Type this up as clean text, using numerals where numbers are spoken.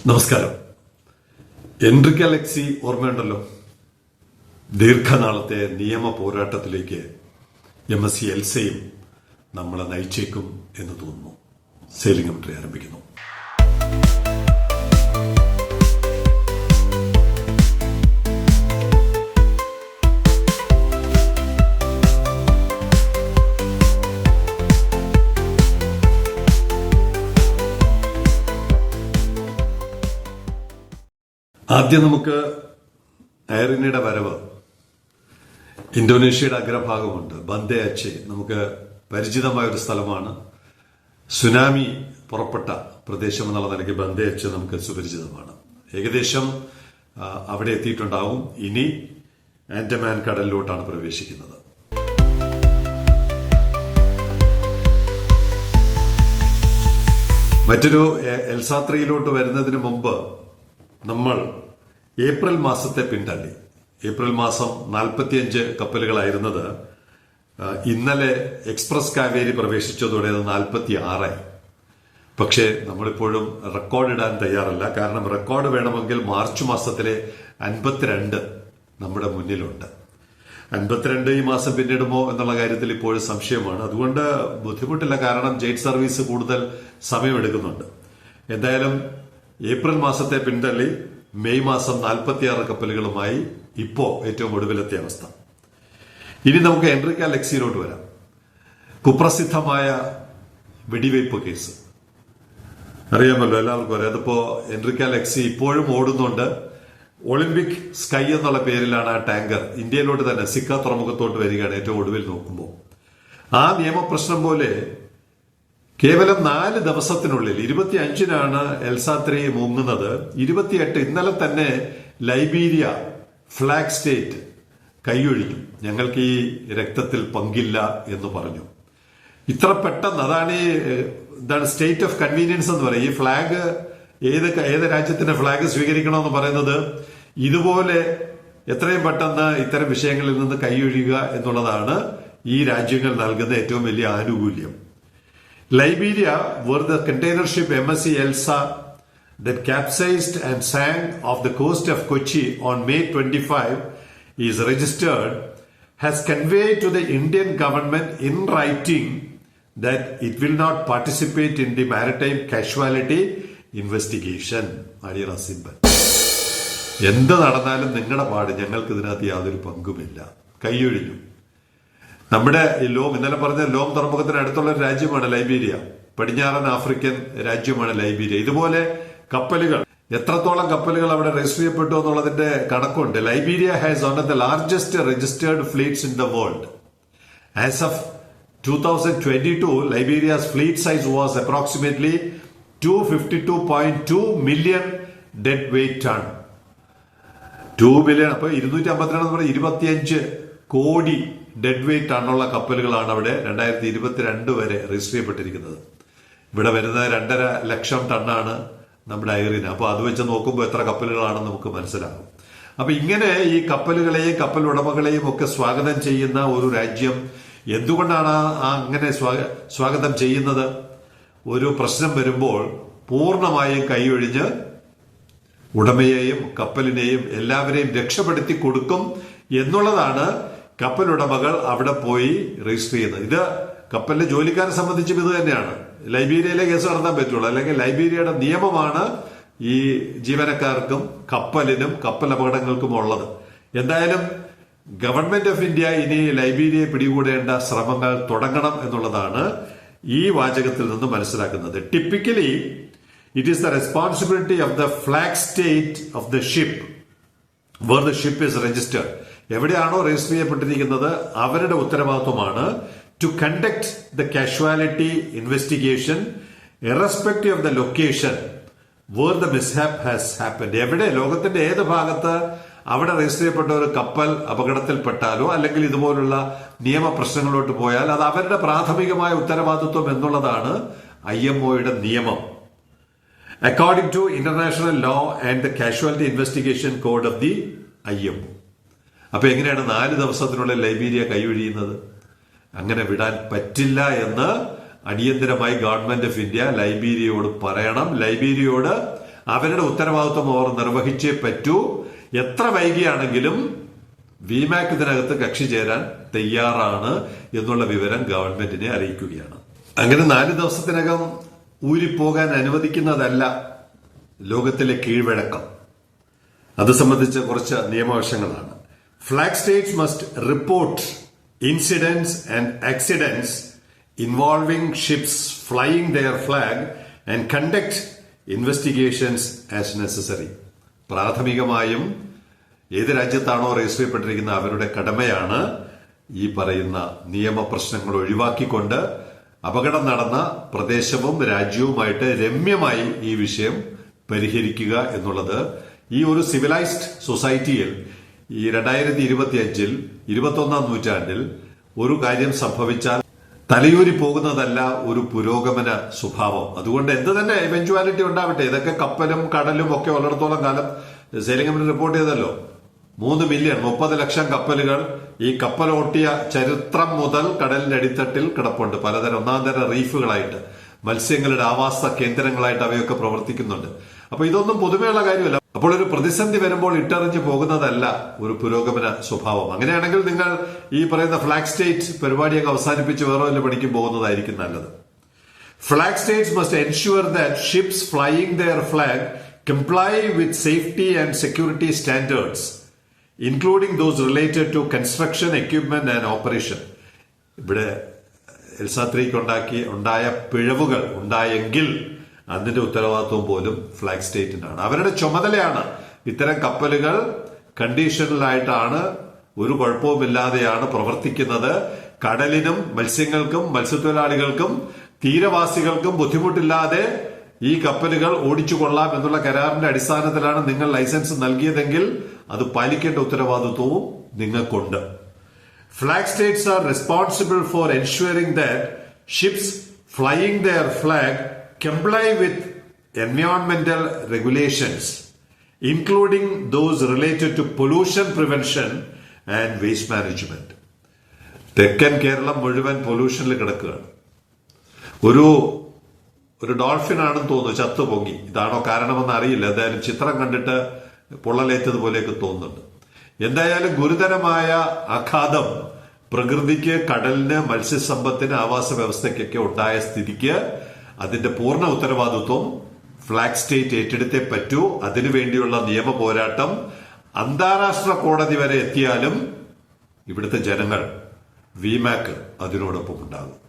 നമസ്കാരം. എൻറിക്ക ലെക്സി ഓർമ്മയുണ്ടല്ലോ? ദീർഘനാളത്തെ നിയമ പോരാട്ടത്തിലേക്ക് MSc എൽസയും നമ്മളെ നയിച്ചേക്കും എന്ന് തോന്നുന്നു. സെയിലിംഗ് കമന്ററി ആരംഭിക്കുന്നു. ആദ്യം നമുക്ക് എയർ ഇന്ത്യയുടെ വരവ്. ഇന്തോനേഷ്യയുടെ അഗ്രഭാഗമുണ്ട് ബന്ദേ അച്ചെ, നമുക്ക് പരിചിതമായ ഒരു സ്ഥലമാണ്. സുനാമി പുറപ്പെട്ട പ്രദേശം എന്നുള്ള നിലയ്ക്ക് ബന്ദേ അച്ചെ നമുക്ക് സുപരിചിതമാണ്. ഏകദേശം അവിടെ എത്തിയിട്ടുണ്ടാവും. ഇനി ആൻഡമാൻ കടലിലോട്ടാണ് പ്രവേശിക്കുന്നത്. മറ്റൊരു എൽസാത്രയിലോട്ട് വരുന്നതിന് മുമ്പ് നമ്മൾ ഏപ്രിൽ മാസത്തെ പിന്തള്ളി. ഏപ്രിൽ മാസം 45 കപ്പലുകളായിരുന്നത് ഇന്നലെ എക്സ്പ്രസ് കാവേരി പ്രവേശിച്ചതോടെ അത് 46. പക്ഷേ നമ്മളിപ്പോഴും റെക്കോർഡ് ഇടാൻ തയ്യാറല്ല. കാരണം റെക്കോർഡ് വേണമെങ്കിൽ മാർച്ച് മാസത്തിലെ 52 നമ്മുടെ മുന്നിലുണ്ട്. 52 ഈ മാസം പിന്നിടുമോ എന്നുള്ള കാര്യത്തിൽ ഇപ്പോഴും സംശയമാണ്. അതുകൊണ്ട് ബുദ്ധിമുട്ടില്ല, കാരണം ജെറ്റ് സർവീസ് കൂടുതൽ സമയമെടുക്കുന്നുണ്ട്. എന്തായാലും ഏപ്രിൽ മാസത്തെ പിന്തള്ളി മെയ് മാസം 46 കപ്പലുകളുമായി ഇപ്പോ ഏറ്റവും ഒടുവിലത്തെ അവസ്ഥ. ഇനി നമുക്ക് എൻറിക്ക ലെക്സിയിലോട്ട് വരാം. കുപ്രസിദ്ധമായ വെടിവയ്പ് കേസ് അറിയാമല്ലോ, എല്ലാവർക്കും അറിയാം. അതിപ്പോ എൻറിക്ക ലെക്സി ഇപ്പോഴും ഓടുന്നുണ്ട്. ഒളിമ്പിക് സ്കൈ എന്നുള്ള പേരിലാണ് ആ ടാങ്കർ ഇന്ത്യയിലോട്ട് തന്നെ സിക്ക തുറമുഖത്തോട്ട് വരികയാണ് ഏറ്റവും ഒടുവിൽ നോക്കുമ്പോൾ. ആ നിയമപ്രശ്നം പോലെ കേവലം 4 ദിവസത്തിനുള്ളിൽ 25-നാണ് എൽസാത്രി മുങ്ങുന്നത്. 28 ഇന്നലെ തന്നെ ലൈബീരിയ ഫ്ലാഗ് സ്റ്റേറ്റ് കൈയൊഴിഞ്ഞു. ഞങ്ങൾക്ക് ഈ രക്തത്തിൽ പങ്കില്ല എന്ന് പറഞ്ഞു. ഇത്ര പെട്ടെന്ന്, അതാണ് എന്താണ് സ്റ്റേറ്റ് ഓഫ് കൺവീനിയൻസ് എന്ന് പറയും. ഈ ഫ്ലാഗ് ഏത് രാജ്യത്തിന്റെ ഫ്ലാഗ് സ്വീകരിക്കണമെന്ന് പറയുന്നത് ഇതുപോലെ എത്രയും പെട്ടെന്ന് ഇത്തരം വിഷയങ്ങളിൽ നിന്ന് കൈയൊഴിയുക എന്നുള്ളതാണ് ഈ രാജ്യങ്ങൾ നൽകുന്ന ഏറ്റവും വലിയ ആനുകൂല്യം. Liberia, where the container ship MSc Elsa that capsized and sank off the coast of Kochi on May 25 is registered, has conveyed to the Indian government in writing that it will not participate in the maritime casualty investigation. അടിയറ symbol. എന്ത് നടന്നാലും നിങ്ങളുടെ പാട്, ഞങ്ങൾക്ക് ഇതിനകത്ത് യാതൊരു പങ്കുമില്ല. കൈയൊഴിഞ്ഞു. നമ്മുടെ ഇന്നലെ പറഞ്ഞ ലോം തുറമുഖത്തിന് അടുത്തുള്ള ഒരു രാജ്യമാണ് ലൈബീരിയ. പടിഞ്ഞാറൻ ആഫ്രിക്കൻ രാജ്യമാണ് ലൈബീരിയ. ഇതുപോലെ കപ്പലുകൾ, എത്രത്തോളം കപ്പലുകൾ അവിടെ രജിസ്റ്റർ ചെയ്യപ്പെട്ടു എന്നുള്ളതിന്റെ കണക്കുണ്ട്. Liberia has one of the largest registered fleets in the world. As of 2022, Liberia's fleet size was approximately 252.2 million deadweight ton. 2 billion, അപ്പൊ 252 25 കോടി ഡെഡ് വെയിറ്റ് ടണ്ണുള്ള കപ്പലുകളാണ് അവിടെ 2022 വരെ രജിസ്റ്റർ ചെയ്യപ്പെട്ടിരിക്കുന്നത്. ഇവിടെ വരുന്നത് 2.5 ലക്ഷം ടണ്ണാണ് നമ്മുടെ ഐറിന്. അപ്പൊ അത് വെച്ച് നോക്കുമ്പോൾ എത്ര കപ്പലുകളാണെന്ന് നമുക്ക് മനസ്സിലാകും. അപ്പൊ ഇങ്ങനെ ഈ കപ്പലുകളെയും കപ്പൽ ഉടമകളെയും ഒക്കെ സ്വാഗതം ചെയ്യുന്ന ഒരു രാജ്യം എന്തുകൊണ്ടാണ് അങ്ങനെ സ്വാഗതം ചെയ്യുന്നത്? ഒരു പ്രശ്നം വരുമ്പോൾ പൂർണ്ണമായും കൈയൊഴിഞ്ഞ് ഉടമയെയും കപ്പലിനെയും എല്ലാവരെയും രക്ഷപ്പെടുത്തി കൊടുക്കും എന്നുള്ളതാണ് കപ്പലുടമകൾ അവിടെ പോയി രജിസ്റ്റർ ചെയ്യുന്നത്. ഇത് കപ്പലിലെ ജോലിക്കാരെ സംബന്ധിച്ചും ഇത് തന്നെയാണ്. ലൈബീരിയയിലെ കേസ് നടത്താൻ പറ്റുള്ളൂ, അല്ലെങ്കിൽ ലൈബീരിയയുടെ നിയമമാണ് ഈ ജീവനക്കാർക്കും കപ്പലിനും കപ്പൽ അപകടങ്ങൾക്കും ഉള്ളത്. എന്തായാലും ഗവൺമെന്റ് ഓഫ് ഇന്ത്യ ഇനി ലൈബീരിയയെ പിടികൂടേണ്ട ശ്രമങ്ങൾ തുടങ്ങണം എന്നുള്ളതാണ് ഈ വാചകത്തിൽ നിന്ന് മനസ്സിലാക്കുന്നത്. Typically it is the responsibility of the flag state of the ship where the ship is registered. എവിടെയാണോ രജിസ്റ്റർ ചെയ്യപ്പെട്ടിരിക്കുന്നത് അവരുടെ ഉത്തരവാദിത്വമാണ് to conduct the casualty investigation irrespective of the location where the mishap has happened. എവിടെ, ലോകത്തിന്റെ ഏത് ഭാഗത്ത് അവിടെ register ചെയ്യപ്പെട്ട ഒരു കപ്പൽ അപകടത്തിൽപ്പെട്ടാലോ അല്ലെങ്കിൽ ഇതുപോലുള്ള നിയമപ്രശ്നങ്ങളിലോട്ട് പോയാൽ അത് അവരുടെ പ്രാഥമികമായ ഉത്തരവാദിത്വം എന്നുള്ളതാണ് IMOയുടെ നിയമം. According to international law and the casualty investigation code of the IMO. അപ്പൊ എങ്ങനെയാണ് 4 ദിവസത്തിനുള്ളിൽ ലൈബീരിയ കൈയൊഴിയുന്നത്? അങ്ങനെ വിടാൻ പറ്റില്ല എന്ന് അടിയന്തരമായി ഗവൺമെന്റ് ഓഫ് ഇന്ത്യ ലൈബീരിയയോട് പറയണം. ലൈബീരിയയോട് അവരുടെ ഉത്തരവാദിത്വം അവർ നിർവഹിച്ചേ പറ്റൂ. എത്ര വൈകിയാണെങ്കിലും വിമാക് ഇതിനകത്ത് കക്ഷി ചേരാൻ തയ്യാറാണ് എന്നുള്ള വിവരം ഗവൺമെന്റിനെ അറിയിക്കുകയാണ്. അങ്ങനെ 4 ദിവസത്തിനകം ഊരിപ്പോകാൻ അനുവദിക്കുന്നതല്ല ലോകത്തിലെ കീഴ്വഴക്കം. അത് സംബന്ധിച്ച് കുറച്ച് നിയമവശങ്ങളാണ്. Flag states must report incidents and accidents involving ships flying their flag and conduct investigations as necessary. പ്രാഥമികമായും ഏത് രാജ്യത്താണോ രജിസ്റ്റർ ചെയ്യപ്പെട്ടിരിക്കുന്ന അവരുടെ കടമയാണ് ഈ പറയുന്ന നിയമപ്രശ്നങ്ങൾ ഒഴിവാക്കിക്കൊണ്ട് അപകടം നടന്ന പ്രദേശവും രാജ്യവുമായിട്ട് രമ്യമായി ഈ വിഷയം പരിഹരിക്കുക എന്നുള്ളത്. ഈ ഒരു സിവിലൈസ്ഡ് സൊസൈറ്റിയിൽ ഈ 2025-ൽ 21-ാം നൂറ്റാണ്ടിൽ ഒരു കാര്യം സംഭവിച്ചാൽ തലയൂരി പോകുന്നതല്ല ഒരു പുരോഗമന സ്വഭാവം. അതുകൊണ്ട് എന്ത് തന്നെ ഇവൻച്വാലിറ്റി ഉണ്ടാവട്ടെ, ഇതൊക്കെ കപ്പലും കടലും ഒക്കെ ഉള്ളിടത്തോളം കാലം സെയിലിംഗ് കമ്പനി റിപ്പോർട്ട് ചെയ്തല്ലോ 3 മില്യൺ 30 ലക്ഷം കപ്പലുകൾ ഈ കപ്പലോട്ടിയ ചരിത്രം മുതൽ കടലിന്റെ അടിത്തട്ടിൽ കിടപ്പുണ്ട്. പലതരം ഒന്നാന്തര റീഫുകളായിട്ട് മത്സ്യങ്ങളുടെ ആവാസ കേന്ദ്രങ്ങളായിട്ട് അവയൊക്കെ പ്രവർത്തിക്കുന്നുണ്ട്. അപ്പൊ ഇതൊന്നും പുതുമയുള്ള കാര്യമല്ല. അപ്പോൾ ഒരു പ്രതിസന്ധി വരുമ്പോൾ ഇട്ടെറിഞ്ഞു പോകുന്നതല്ല ഒരു പുരോഗമന സ്വഭാവം. അങ്ങനെയാണെങ്കിൽ നിങ്ങൾ ഈ പറയുന്ന ഫ്ലാഗ് സ്റ്റേറ്റ് പരിപാടിയൊക്കെ അവസാനിപ്പിച്ച് വേറെ വല്ല പണിക്കും പോകുന്നതായിരിക്കും നല്ലത്. Flag states must ensure that ships flying their flag comply with safety and security standards, including those related to construction, equipment and operation. ഇവിടെ എൽസാത്രിക്ക് ഉണ്ടായ പിഴവുകൾ ഉണ്ടായെങ്കിൽ അതിന്റെ ഉത്തരവാദിത്വം പോലും ഫ്ലാഗ് സ്റ്റേറ്റിനാണ്. അവരുടെ ചുമതലയാണ് ഇത്തരം കപ്പലുകൾ കണ്ടീഷനിലായിട്ടാണ്, ഒരു കുഴപ്പവുമില്ലാതെയാണ് പ്രവർത്തിക്കുന്നത്. കടലിനും മത്സ്യങ്ങൾക്കും മത്സ്യത്തൊഴിലാളികൾക്കും തീരവാസികൾക്കും ബുദ്ധിമുട്ടില്ലാതെ ഈ കപ്പലുകൾ ഓടിച്ചു കൊള്ളാം എന്നുള്ള കരാറിന്റെ അടിസ്ഥാനത്തിലാണ് നിങ്ങൾ ലൈസൻസ് നൽകിയതെങ്കിൽ അത് പാലിക്കേണ്ട ഉത്തരവാദിത്വവും നിങ്ങൾക്കുണ്ട്. Flag states are responsible for ensuring that ships flying their flag comply with environmental regulations, including those related to pollution prevention and waste management. തെക്കൻ കേരളം മുഴുവൻ പൊല്യൂഷനിൽ കിടക്കുകയാണ്. ഒരു ഡോൾഫിൻ ആണെന്ന് തോന്നുന്നു ചത്തു പൊങ്ങി. ഇതാണോ കാരണമെന്ന് അറിയില്ല. എന്തായാലും ചിത്രം കണ്ടിട്ട് പൊള്ളലേറ്റതുപോലെയൊക്കെ തോന്നുന്നുണ്ട്. എന്തായാലും ഗുരുതരമായ ആഘാതം പ്രകൃതിക്ക്, കടലിന്, മത്സ്യസമ്പത്തിന്, ആവാസ വ്യവസ്ഥയ്ക്കൊക്കെ ഉണ്ടായ സ്ഥിതിക്ക് അതിന്റെ പൂർണ്ണ ഉത്തരവാദിത്വം ഫ്ലാഗ് സ്റ്റേറ്റ് ഏറ്റെടുത്തേ പറ്റൂ. അതിനുവേണ്ടിയുള്ള നിയമ പോരാട്ടം അന്താരാഷ്ട്ര കോടതി വരെ എത്തിയാലും ഇവിടുത്തെ ജനങ്ങൾ വിമാക് അതിനോടൊപ്പം ഉണ്ടാകും.